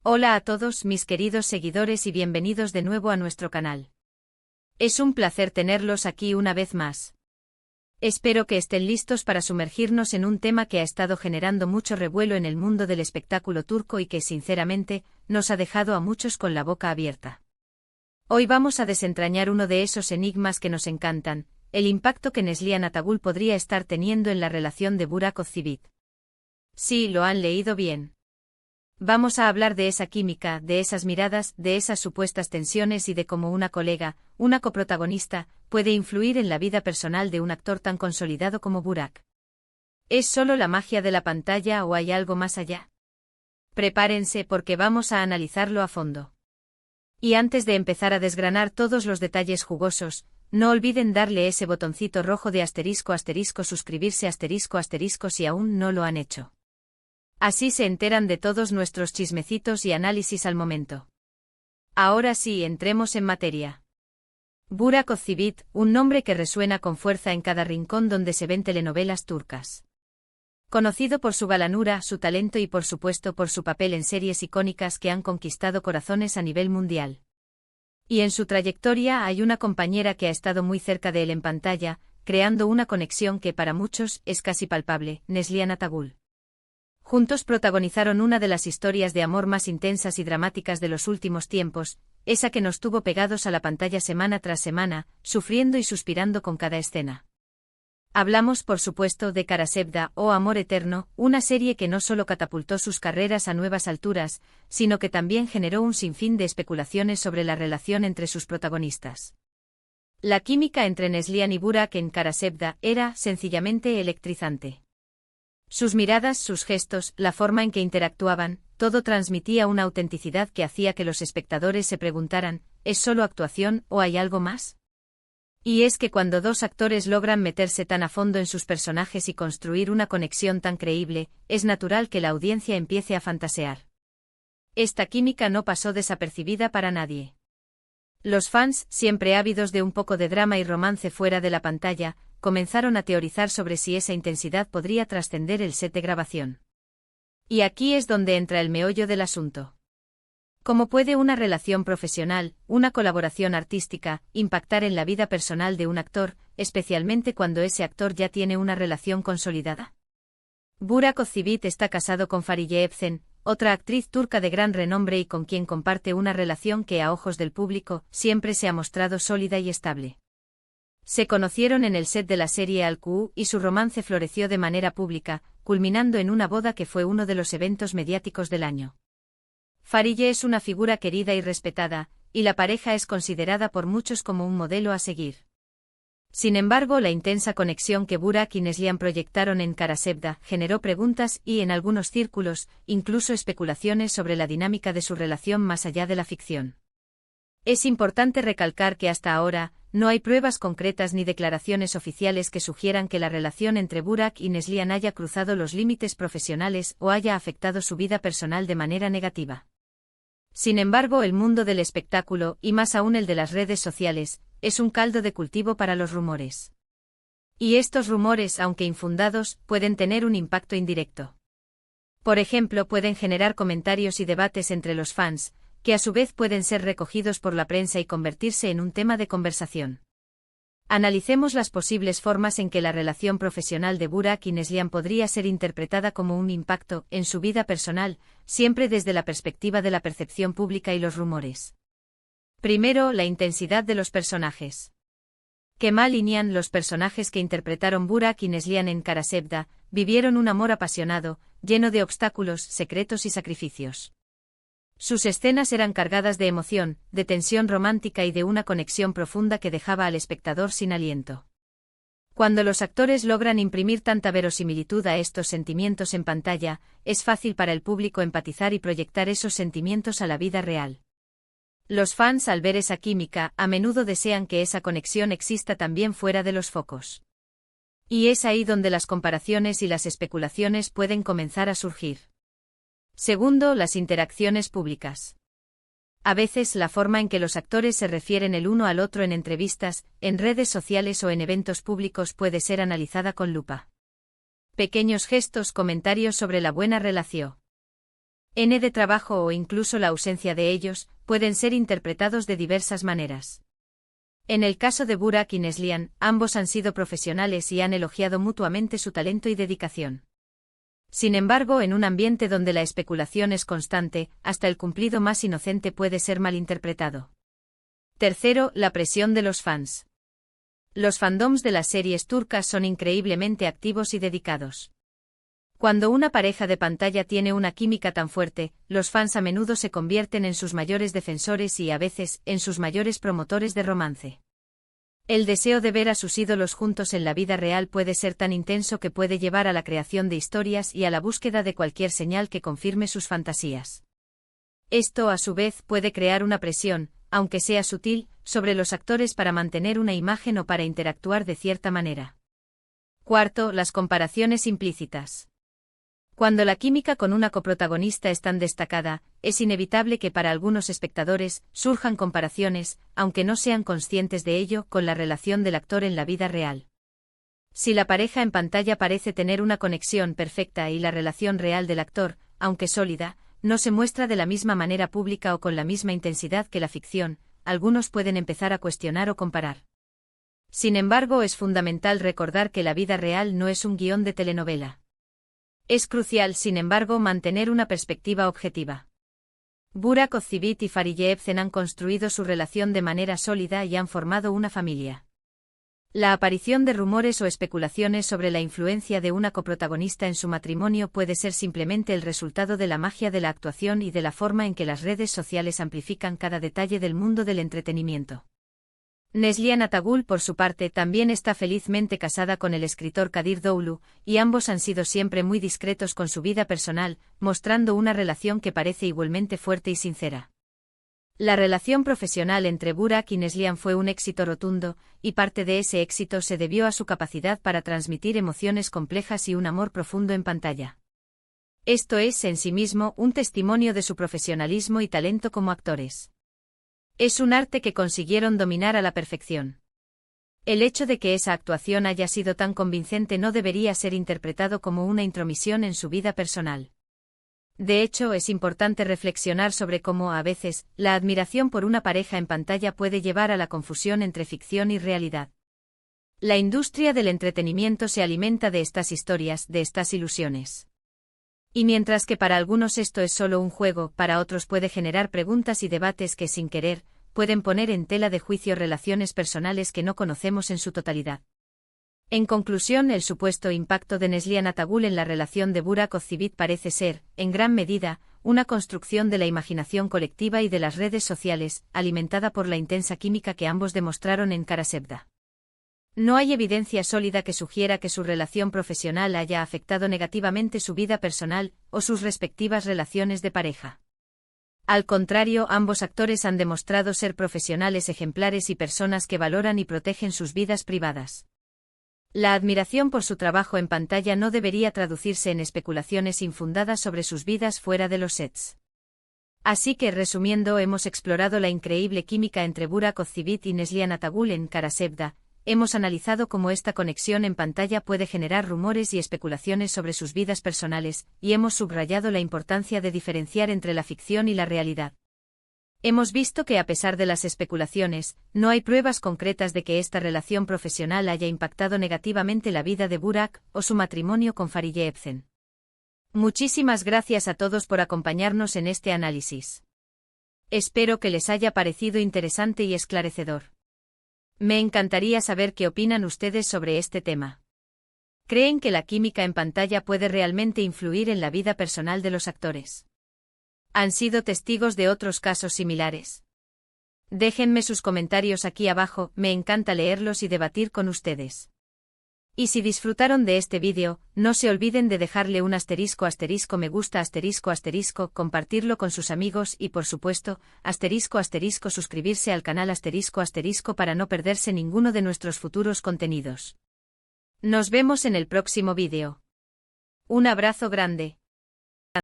Hola a todos mis queridos seguidores y bienvenidos de nuevo a nuestro canal. Es un placer tenerlos aquí una vez más. Espero que estén listos para sumergirnos en un tema que ha estado generando mucho revuelo en el mundo del espectáculo turco y que sinceramente nos ha dejado a muchos con la boca abierta. Hoy vamos a desentrañar uno de esos enigmas que nos encantan, el impacto que Neslihan Atagul podría estar teniendo en la relación de Burak Özçivit. Sí, lo han leído bien. Vamos a hablar de esa química, de esas miradas, de esas supuestas tensiones y de cómo una colega, una coprotagonista, puede influir en la vida personal de un actor tan consolidado como Burak. ¿Es solo la magia de la pantalla o hay algo más allá? Prepárense porque vamos a analizarlo a fondo. Y antes de empezar a desgranar todos los detalles jugosos, no olviden darle ese botoncito rojo de asterisco suscribirse asterisco si aún no lo han hecho. Así se enteran de todos nuestros chismecitos y análisis al momento. Ahora sí, entremos en materia. Burak Özçivit, un nombre que resuena con fuerza en cada rincón donde se ven telenovelas turcas. Conocido por su galanura, su talento y por supuesto por su papel en series icónicas que han conquistado corazones a nivel mundial. Y en su trayectoria hay una compañera que ha estado muy cerca de él en pantalla, creando una conexión que para muchos es casi palpable, Neslihan Atagul. Juntos protagonizaron una de las historias de amor más intensas y dramáticas de los últimos tiempos, esa que nos tuvo pegados a la pantalla semana tras semana, sufriendo y suspirando con cada escena. Hablamos por supuesto de Karasevda o Amor Eterno, una serie que no solo catapultó sus carreras a nuevas alturas, sino que también generó un sinfín de especulaciones sobre la relación entre sus protagonistas. La química entre Neslihan y Burak en Karasevda era, sencillamente, electrizante. Sus miradas, sus gestos, la forma en que interactuaban, todo transmitía una autenticidad que hacía que los espectadores se preguntaran, ¿es solo actuación o hay algo más? Y es que cuando dos actores logran meterse tan a fondo en sus personajes y construir una conexión tan creíble, es natural que la audiencia empiece a fantasear. Esta química no pasó desapercibida para nadie. Los fans, siempre ávidos de un poco de drama y romance fuera de la pantalla, comenzaron a teorizar sobre si esa intensidad podría trascender el set de grabación. Y aquí es donde entra el meollo del asunto. ¿Cómo puede una relación profesional, una colaboración artística, impactar en la vida personal de un actor, especialmente cuando ese actor ya tiene una relación consolidada? Burak Özçivit está casado con Fariye Evcen, otra actriz turca de gran renombre y con quien comparte una relación que a ojos del público siempre se ha mostrado sólida y estable. Se conocieron en el set de la serie Al-Ku y su romance floreció de manera pública, culminando en una boda que fue uno de los eventos mediáticos del año. Fariye es una figura querida y respetada, y la pareja es considerada por muchos como un modelo a seguir. Sin embargo, la intensa conexión que Burak y Neslihan proyectaron en Karasevda generó preguntas y, en algunos círculos, incluso especulaciones sobre la dinámica de su relación más allá de la ficción. Es importante recalcar que hasta ahora, no hay pruebas concretas ni declaraciones oficiales que sugieran que la relación entre Burak y Neslihan haya cruzado los límites profesionales o haya afectado su vida personal de manera negativa. Sin embargo, el mundo del espectáculo, y más aún el de las redes sociales, es un caldo de cultivo para los rumores. Y estos rumores, aunque infundados, pueden tener un impacto indirecto. Por ejemplo, pueden generar comentarios y debates entre los fans, que a su vez pueden ser recogidos por la prensa y convertirse en un tema de conversación. Analicemos las posibles formas en que la relación profesional de Burak y Neslihan podría ser interpretada como un impacto en su vida personal, siempre desde la perspectiva de la percepción pública y los rumores. Primero, la intensidad de los personajes. Kemal Inian, los personajes que interpretaron Burak y Neslihan en Karasevda, vivieron un amor apasionado, lleno de obstáculos, secretos y sacrificios. Sus escenas eran cargadas de emoción, de tensión romántica y de una conexión profunda que dejaba al espectador sin aliento. Cuando los actores logran imprimir tanta verosimilitud a estos sentimientos en pantalla, es fácil para el público empatizar y proyectar esos sentimientos a la vida real. Los fans, al ver esa química, a menudo desean que esa conexión exista también fuera de los focos. Y es ahí donde las comparaciones y las especulaciones pueden comenzar a surgir. Segundo, las interacciones públicas. A veces la forma en que los actores se refieren el uno al otro en entrevistas, en redes sociales o en eventos públicos puede ser analizada con lupa. Pequeños gestos, comentarios sobre la buena relación. de trabajo o incluso la ausencia de ellos, pueden ser interpretados de diversas maneras. En el caso de Burak y Neslihan, ambos han sido profesionales y han elogiado mutuamente su talento y dedicación. Sin embargo, en un ambiente donde la especulación es constante, hasta el cumplido más inocente puede ser malinterpretado. Tercero, la presión de los fans. Los fandoms de las series turcas son increíblemente activos y dedicados. Cuando una pareja de pantalla tiene una química tan fuerte, los fans a menudo se convierten en sus mayores defensores y a veces, en sus mayores promotores de romance. El deseo de ver a sus ídolos juntos en la vida real puede ser tan intenso que puede llevar a la creación de historias y a la búsqueda de cualquier señal que confirme sus fantasías. Esto, a su vez, puede crear una presión, aunque sea sutil, sobre los actores para mantener una imagen o para interactuar de cierta manera. Cuarto, las comparaciones implícitas. Cuando la química con una coprotagonista es tan destacada, es inevitable que para algunos espectadores surjan comparaciones, aunque no sean conscientes de ello, con la relación del actor en la vida real. Si la pareja en pantalla parece tener una conexión perfecta y la relación real del actor, aunque sólida, no se muestra de la misma manera pública o con la misma intensidad que la ficción, algunos pueden empezar a cuestionar o comparar. Sin embargo, es fundamental recordar que la vida real no es un guión de telenovela. Es crucial, sin embargo, mantener una perspectiva objetiva. Burak Özçivit y Fariye Evcen han construido su relación de manera sólida y han formado una familia. La aparición de rumores o especulaciones sobre la influencia de una coprotagonista en su matrimonio puede ser simplemente el resultado de la magia de la actuación y de la forma en que las redes sociales amplifican cada detalle del mundo del entretenimiento. Neslihan Atagul, por su parte, también está felizmente casada con el escritor Kadir Doğulu, y ambos han sido siempre muy discretos con su vida personal, mostrando una relación que parece igualmente fuerte y sincera. La relación profesional entre Burak y Neslihan fue un éxito rotundo, y parte de ese éxito se debió a su capacidad para transmitir emociones complejas y un amor profundo en pantalla. Esto es, en sí mismo, un testimonio de su profesionalismo y talento como actores. Es un arte que consiguieron dominar a la perfección. El hecho de que esa actuación haya sido tan convincente no debería ser interpretado como una intromisión en su vida personal. De hecho, es importante reflexionar sobre cómo, a veces, la admiración por una pareja en pantalla puede llevar a la confusión entre ficción y realidad. La industria del entretenimiento se alimenta de estas historias, de estas ilusiones. Y mientras que para algunos esto es solo un juego, para otros puede generar preguntas y debates que, sin querer, pueden poner en tela de juicio relaciones personales que no conocemos en su totalidad. En conclusión, el supuesto impacto de Neslihan Atagul en la relación de Burak Özçivit parece ser, en gran medida, una construcción de la imaginación colectiva y de las redes sociales, alimentada por la intensa química que ambos demostraron en Karasevda. No hay evidencia sólida que sugiera que su relación profesional haya afectado negativamente su vida personal o sus respectivas relaciones de pareja. Al contrario, ambos actores han demostrado ser profesionales ejemplares y personas que valoran y protegen sus vidas privadas. La admiración por su trabajo en pantalla no debería traducirse en especulaciones infundadas sobre sus vidas fuera de los sets. Así que, resumiendo, hemos explorado la increíble química entre Burak Özçivit y Neslihan Atagul en Karasevda. Hemos analizado cómo esta conexión en pantalla puede generar rumores y especulaciones sobre sus vidas personales, y hemos subrayado la importancia de diferenciar entre la ficción y la realidad. Hemos visto que a pesar de las especulaciones, no hay pruebas concretas de que esta relación profesional haya impactado negativamente la vida de Burak o su matrimonio con Fariye Evcen. Muchísimas gracias a todos por acompañarnos en este análisis. Espero que les haya parecido interesante y esclarecedor. Me encantaría saber qué opinan ustedes sobre este tema. ¿Creen que la química en pantalla puede realmente influir en la vida personal de los actores? ¿Han sido testigos de otros casos similares? Déjenme sus comentarios aquí abajo, me encanta leerlos y debatir con ustedes. Y si disfrutaron de este vídeo, no se olviden de dejarle un asterisco me gusta compartirlo con sus amigos y por supuesto, suscribirse al canal para no perderse ninguno de nuestros futuros contenidos. Nos vemos en el próximo vídeo. Un abrazo grande.